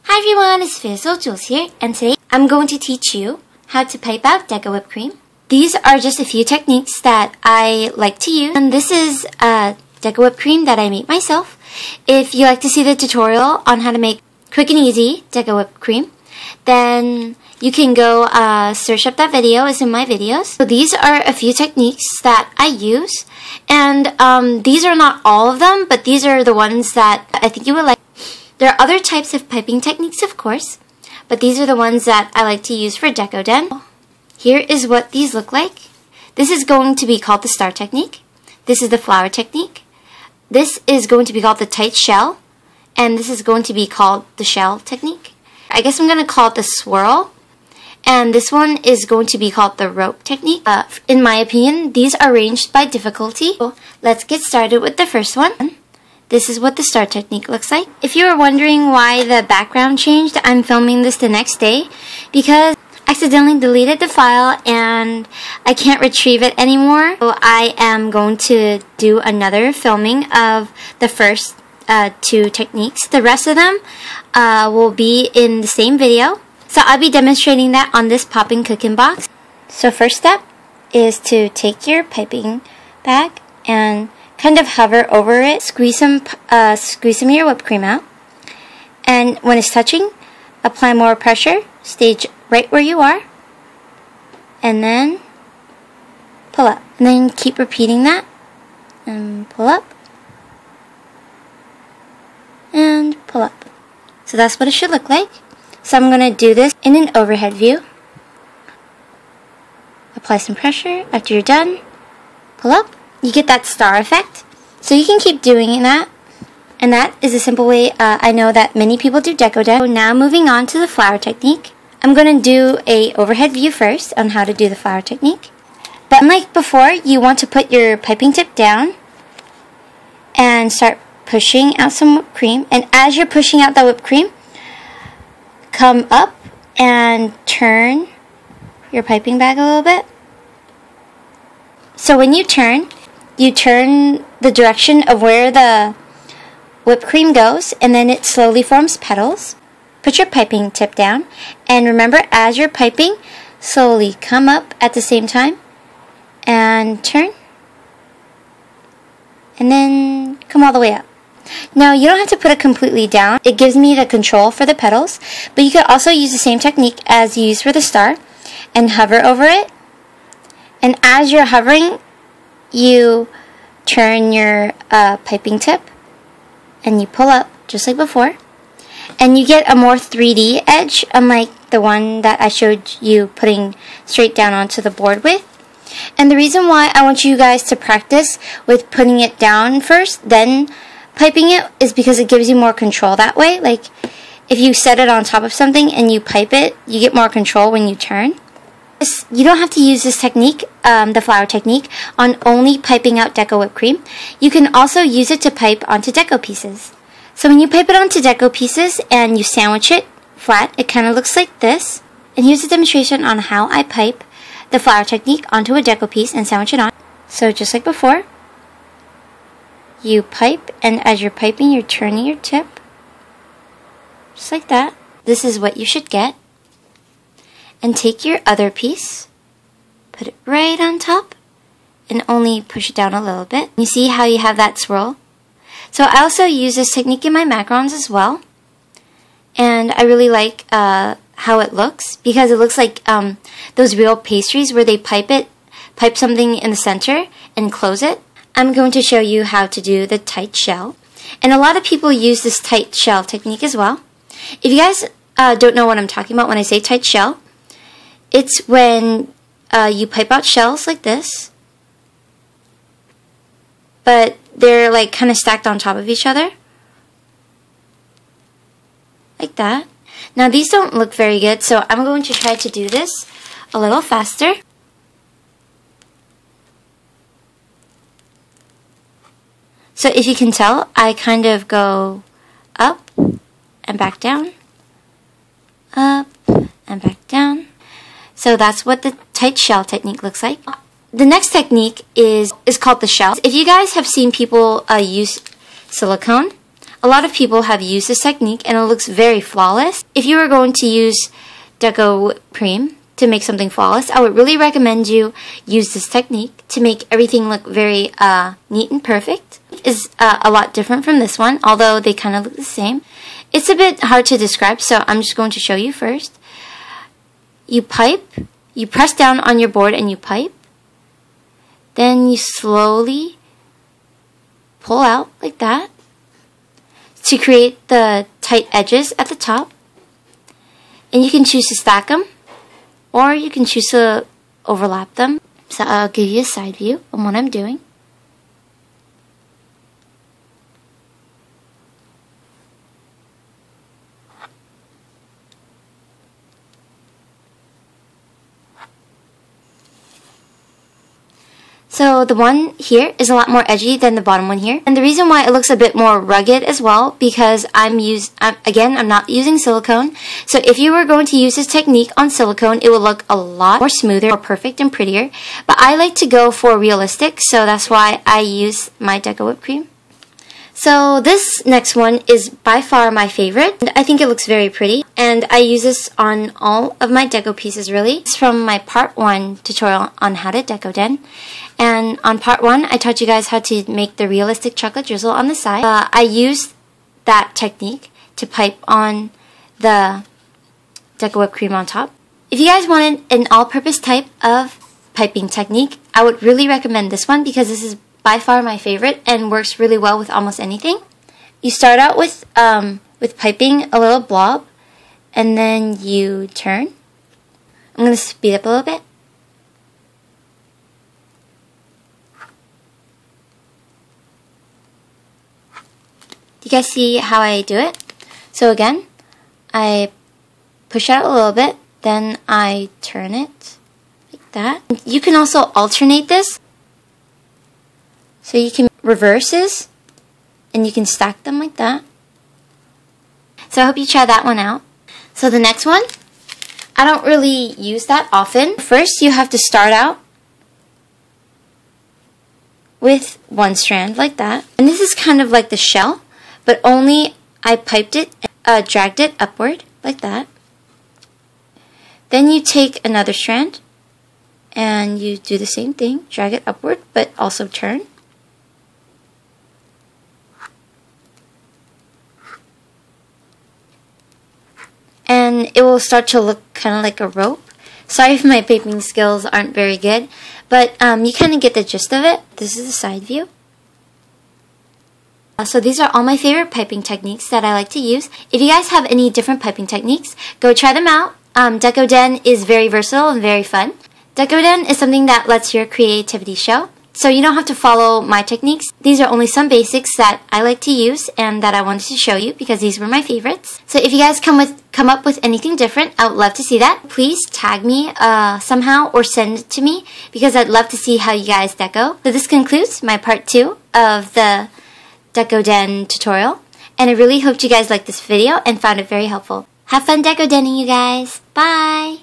Hi everyone, it's SaphirazlilJewels here, and today I'm going to teach you how to pipe out Deco whipped cream. These are just a few techniques that I like to use, and this is Deco whipped cream that I made myself. If you like to see the tutorial on how to make quick and easy Deco whipped cream, then you can go search up that video. It's in my videos. So these are a few techniques that I use, and these are not all of them, but these are the ones that I think you would like. There are other types of piping techniques, of course, but these are the ones that I like to use for DecoDen. Here is what these look like. This is going to be called the star technique. This is the flower technique. This is going to be called the tight shell, and this is going to be called the shell technique. I guess I'm going to call it the swirl, and this one is going to be called the rope technique. In my opinion, these are ranged by difficulty. So let's get started with the first one. This is what the star technique looks like. If you were wondering why the background changed, I'm filming this the next day because I accidentally deleted the file and I can't retrieve it anymore. So I am going to do another filming of the first two techniques. The rest of them will be in the same video. So I'll be demonstrating that on this popping cooking box. So first step is to take your piping bag and kind of hover over it, squeeze some of your whipped cream out, and when it's touching, apply more pressure, stage right where you are, and then pull up. And then keep repeating that, and pull up, and pull up. So that's what it should look like. So I'm going to do this in an overhead view. Apply some pressure. After you're done, pull up. You get that star effect. So you can keep doing that. And that is a simple way I know that many people do DecoDen. So now moving on to the flower technique. I'm going to do a overhead view first on how to do the flower technique. But unlike before, you want to put your piping tip down and start pushing out some whipped cream. And as you're pushing out that whipped cream, come up and turn your piping bag a little bit. So when you turn the direction of where the whipped cream goes, and then it slowly forms petals. Put your piping tip down, and remember, as you're piping, slowly come up at the same time, and turn, and then come all the way up. Now, you don't have to put it completely down. It gives me the control for the petals, but you could also use the same technique as you used for the star, and hover over it, and as you're hovering, you turn your piping tip and you pull up just like before, and you get a more 3D edge, unlike the one that I showed you putting straight down onto the board with. And the reason why I want you guys to practice with putting it down first, then piping it, is because it gives you more control that way. Like if you set it on top of something and you pipe it, you get more control when you turn. You don't have to use this technique, the flower technique, on only piping out Deco whipped cream. You can also use it to pipe onto Deco pieces. So when you pipe it onto Deco pieces and you sandwich it flat, it kind of looks like this. And here's a demonstration on how I pipe the flower technique onto a Deco piece and sandwich it on. So just like before, you pipe, and as you're piping, you're turning your tip. Just like that. This is what you should get. And take your other piece, put it right on top, and only push it down a little bit. You see how you have that swirl? So I also use this technique in my macarons as well. And I really like how it looks, because it looks like those real pastries where they pipe something in the center and close it. I'm going to show you how to do the tight shell. And a lot of people use this tight shell technique as well. If you guys don't know what I'm talking about when I say tight shell, it's when you pipe out shells like this, but they're like kind of stacked on top of each other, like that. Now these don't look very good, so I'm going to try to do this a little faster. So if you can tell, I kind of go up and back down, up and back down. So that's what the tight shell technique looks like. The next technique is called the shell. If you guys have seen people use silicone, A lot of people have used this technique and it looks very flawless. If you were going to use Deco Cream to make something flawless, I would really recommend you use this technique to make everything look very neat and perfect. It's a lot different from this one, although they kind of look the same. It's a bit hard to describe, so I'm just going to show you first. You pipe, you press down on your board and you pipe. Then you slowly pull out like that to create the tight edges at the top. And you can choose to stack them, or you can choose to overlap them. So I'll give you a side view on what I'm doing. So the one here is a lot more edgy than the bottom one here. And the reason why it looks a bit more rugged as well, because I'm not using silicone. So if you were going to use this technique on silicone, it would look a lot more smoother, more perfect and prettier. But I like to go for realistic, so that's why I use my Deco Whipped Cream. So this next one is by far my favorite. I think it looks very pretty, and I use this on all of my deco pieces really. It's from my part 1 tutorial on how to DecoDen. And on part 1, I taught you guys how to make the realistic chocolate drizzle on the side. I used that technique to pipe on the Deco Whipped Cream on top. If you guys wanted an all-purpose type of piping technique, I would really recommend this one because this is by far my favorite and works really well with almost anything. You start out with piping a little blob, and then you turn. I'm going to speed up a little bit. Do you guys see how I do it? So again, I push out a little bit, then I turn it like that. You can also alternate this. So you can reverses, and you can stack them like that. So I hope you try that one out. So the next one, I don't really use that often. First, you have to start out with one strand like that. And this is kind of like the shell, but only I piped it, dragged it upward like that. Then you take another strand, and you do the same thing, drag it upward, but also turn. And it will start to look kind of like a rope. Sorry if my piping skills aren't very good, but you kind of get the gist of it. This is the side view. So these are all my favorite piping techniques that I like to use. If you guys have any different piping techniques, go try them out. DecoDen is very versatile and very fun. DecoDen is something that lets your creativity show. So you don't have to follow my techniques. These are only some basics that I like to use and that I wanted to show you because these were my favorites. So if you guys come up with anything different, I would love to see that. Please tag me somehow or send it to me because I'd love to see how you guys deco. So this concludes my part 2 of the DecoDen tutorial. And I really hope you guys liked this video and found it very helpful. Have fun DecoDenning, you guys. Bye!